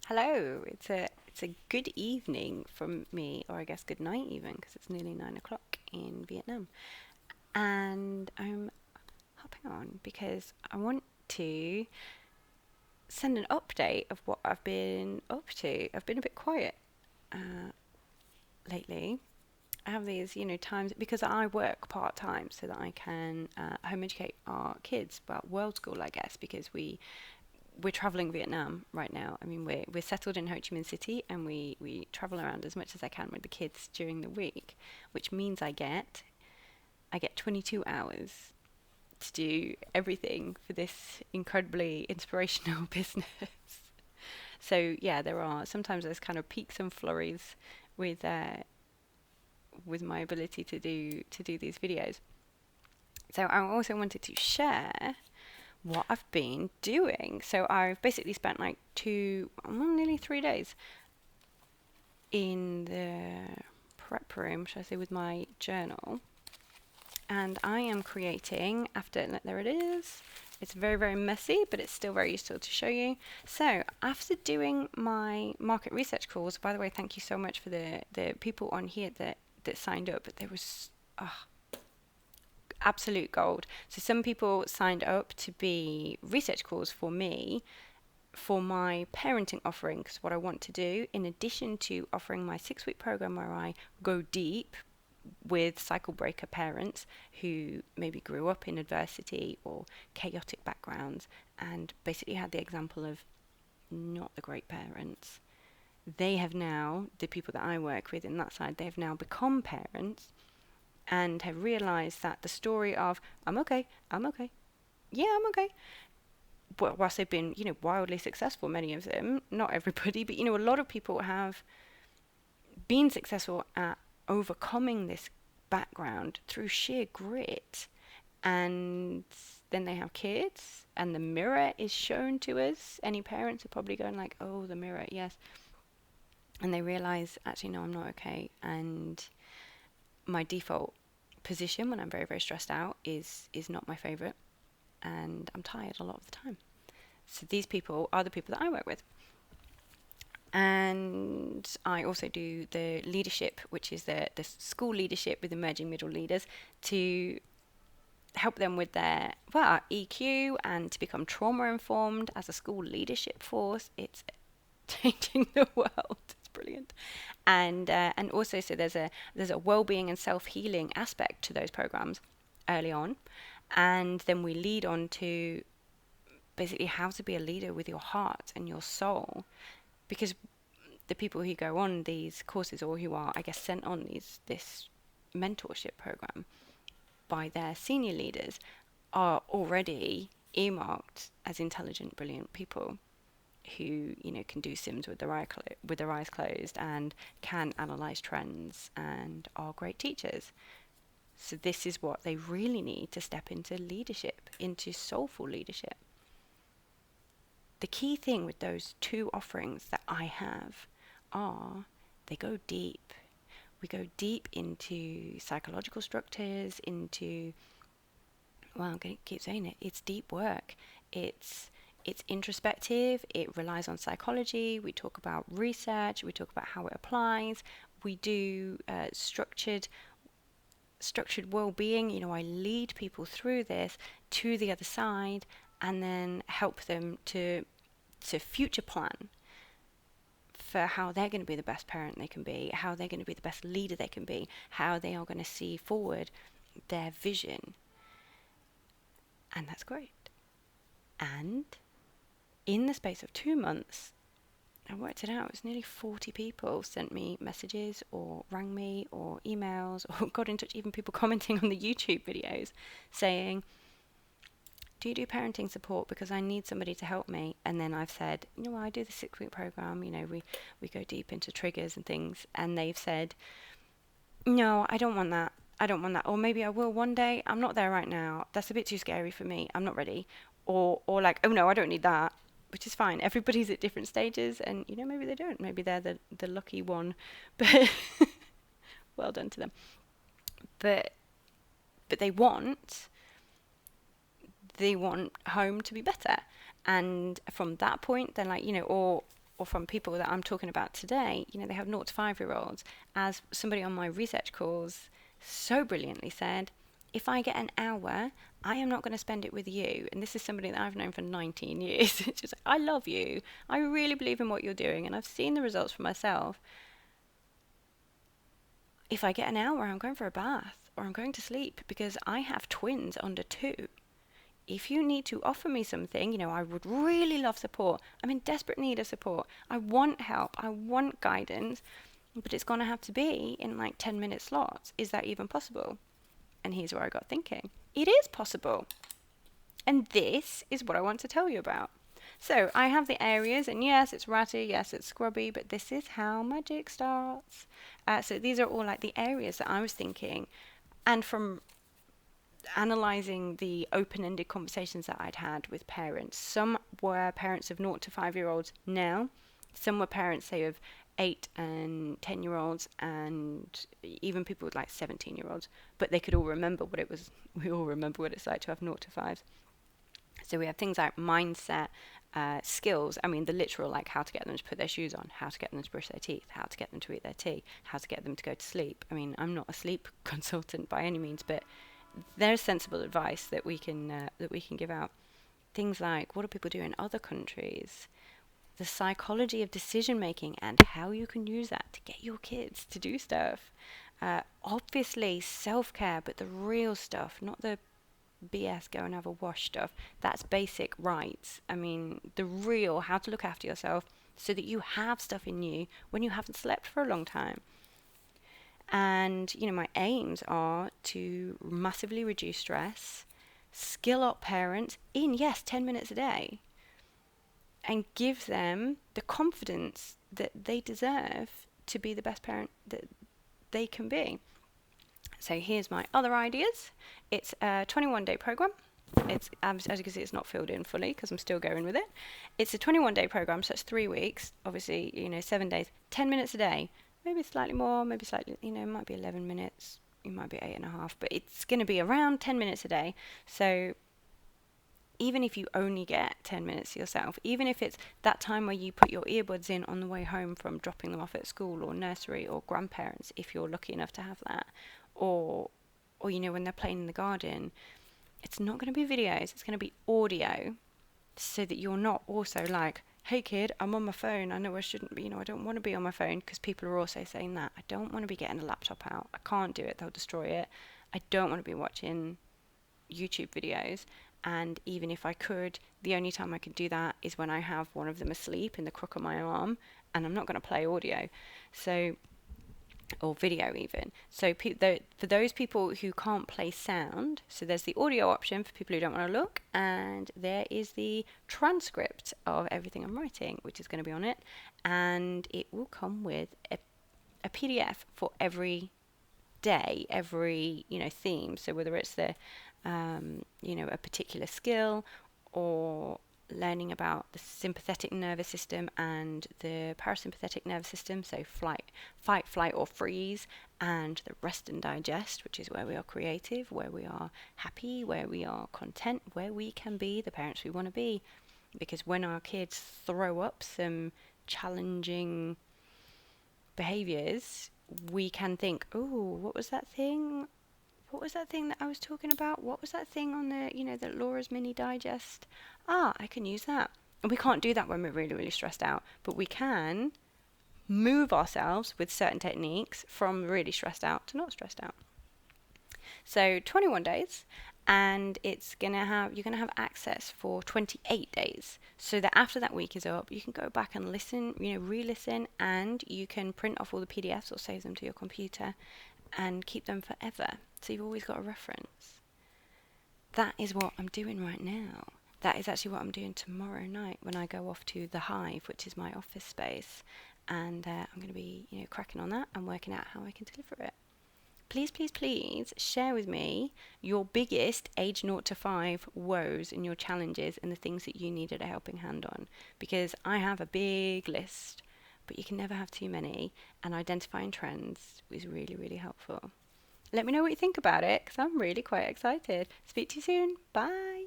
Hello, it's a good evening from me, or I guess good night even, because it's nearly 9 o'clock in Vietnam. And I'm hopping on because I want to send an update of what I've been up to. I've been a bit quiet uh, lately. I have these, times because I work part time so that I can home educate our kids. Well, world school, I guess, because we're traveling Vietnam right now. I mean, we're settled in Ho Chi Minh City, and we travel around as much as I can with the kids during the week, which means I get 22 hours to do everything for this incredibly inspirational business. So yeah, there's kind of peaks and flurries with my ability to do these videos. So I also wanted to share what I've been doing. So I've basically spent like nearly 3 days in the prep room, should I say, with my journal. And I am creating, there it is. It's very, very messy, but it's still very useful to show you. So after doing my market research calls, by the way, thank you so much for the people on here that signed up. There was absolute gold. So some people signed up to be research calls for me for my parenting offering, because what I want to do, in addition to offering my 6-week program where I go deep with cycle breaker parents who maybe grew up in adversity or chaotic backgrounds and basically had the example of not the great parents. They have now, the people that I work with in that side, they have now become parents and have realized that the story of I'm okay, I'm okay, yeah, I'm okay, whilst they've been, wildly successful, many of them, not everybody, but a lot of people have been successful at overcoming this background through sheer grit. And then they have kids, and the mirror is shown to us. Any parents are probably going like, "Oh, the mirror, yes," and they realize, actually, no, I'm not okay. And my default position when I'm very, very stressed out is not my favorite, and I'm tired a lot of the time. So these people are the people that I work with. And I also do the leadership, which is the school leadership with emerging middle leaders, to help them with their EQ and to become trauma informed as a school leadership force. It's changing the world. It's brilliant. And also, so there's a well-being and self-healing aspect to those programs early on, and then we lead on to basically how to be a leader with your heart and your soul, because the people who go on these courses, or who are, I guess, sent on this mentorship program by their senior leaders, are already earmarked as intelligent, brilliant people who can do sims with their eyes closed and can analyze trends and are great teachers. So this is what they really need to step into leadership, into soulful leadership. The key thing with those two offerings that I have are they go deep. We go deep into psychological structures, into, well, I'm going to keep saying it, it's deep work. It's introspective, it relies on psychology, we talk about research, we talk about how it applies, we do structured well-being. I lead people through this to the other side, and then help them to future plan for how they're going to be the best parent they can be, how they're going to be the best leader they can be, how they are going to see forward their vision. And that's great. And in the space of 2 months, I worked it out, it was nearly 40 people sent me messages or rang me or emails or got in touch, even people commenting on the YouTube videos saying, do you do parenting support, because I need somebody to help me? And then I've said, I do the 6-week program, we go deep into triggers and things, and they've said, no, I don't want that. I don't want that. Or maybe I will one day. I'm not there right now. That's a bit too scary for me. I'm not ready. Or like, oh no, I don't need that, which is fine. Everybody's at different stages, and maybe they don't. Maybe they're the lucky one. But well done to them. But they want home to be better. And from that point, then, like, or or from people that I'm talking about today, they have 0 to 5-year-olds, as somebody on my research calls so brilliantly said, if I get an hour, I am not going to spend it with you. And this is somebody that I've known for 19 years. It's just like, I love you. I really believe in what you're doing, and I've seen the results for myself. If I get an hour, I'm going for a bath or I'm going to sleep, because I have twins under 2. If you need to offer me something, I would really love support. I'm in desperate need of support. I want help. I want guidance, but it's going to have to be in like 10-minute slots. Is that even possible? And here's where I got thinking. It is possible. And this is what I want to tell you about. So I have the areas, and yes, it's ratty, yes, it's scrubby, but this is how magic starts. So these are all like the areas that I was thinking. And from analysing the open-ended conversations that I'd had with parents, some were parents of 0 to 5-year-olds now. Some were parents, say, of 8 and 10-year-olds, and even people with like 17-year-olds. But they could all remember what it was. We all remember what it's like to have 0 to 5s. So we have things like mindset, skills. I mean, the literal, like how to get them to put their shoes on, how to get them to brush their teeth, how to get them to eat their tea, how to get them to go to sleep. I mean, I'm not a sleep consultant by any means, but there's sensible advice that we can give out. Things like, what do people do in other countries? The psychology of decision making and how you can use that to get your kids to do stuff. Obviously, self-care, but the real stuff, not the BS go and have a wash stuff. That's basic rights. I mean, the real how to look after yourself so that you have stuff in you when you haven't slept for a long time. And, my aims are to massively reduce stress, skill up parents in, yes, 10 minutes a day, and give them the confidence that they deserve to be the best parent that they can be. So here's my other ideas. It's a 21-day program. It's, as you can see, it's not filled in fully because I'm still going with it. It's a 21-day program, so it's 3 weeks. Obviously, 7 days, 10 minutes a day. Maybe slightly more, maybe slightly, it might be 11 minutes. It might be 8.5, but it's going to be around 10 minutes a day. So even if you only get 10 minutes yourself, even if it's that time where you put your earbuds in on the way home from dropping them off at school or nursery or grandparents, if you're lucky enough to have that, or when they're playing in the garden, it's not going to be videos, it's going to be audio, so that you're not also like, hey kid, I'm on my phone, I know I shouldn't be, I don't want to be on my phone, because people are also saying that. I don't want to be getting a laptop out, I can't do it, they'll destroy it. I don't want to be watching YouTube videos, and even if I could, the only time I can do that is when I have one of them asleep in the crook of my arm, and I'm not going to play audio, or video even. So for those people who can't play sound, so there's the audio option for people who don't want to look, and there is the transcript of everything I'm writing, which is going to be on it, and it will come with a PDF for every day, every theme. So whether it's the a particular skill, or learning about the sympathetic nervous system and the parasympathetic nervous system, so fight, flight or freeze, and the rest and digest, which is where we are creative, where we are happy, where we are content, where we can be the parents we want to be. Because when our kids throw up some challenging behaviors, we can think, oh, what was that thing that I was talking about? What was that thing on the, the Laura's mini digest? I can use that. And we can't do that when we're really, really stressed out, but we can move ourselves with certain techniques from really stressed out to not stressed out. So 21 days, and you're going to have access for 28 days, so that after that week is up, you can go back and listen, re-listen, and you can print off all the PDFs or save them to your computer and keep them forever. So you've always got a reference. That is what I'm doing right now. That is actually what I'm doing tomorrow night when I go off to the Hive, which is my office space. And I'm going to be, cracking on that and working out how I can deliver it. Please, please, please share with me your biggest age 0 to 5 woes and your challenges and the things that you needed a helping hand on. Because I have a big list, but you can never have too many. And identifying trends is really, really helpful. Let me know what you think about it, because I'm really quite excited. Speak to you soon. Bye.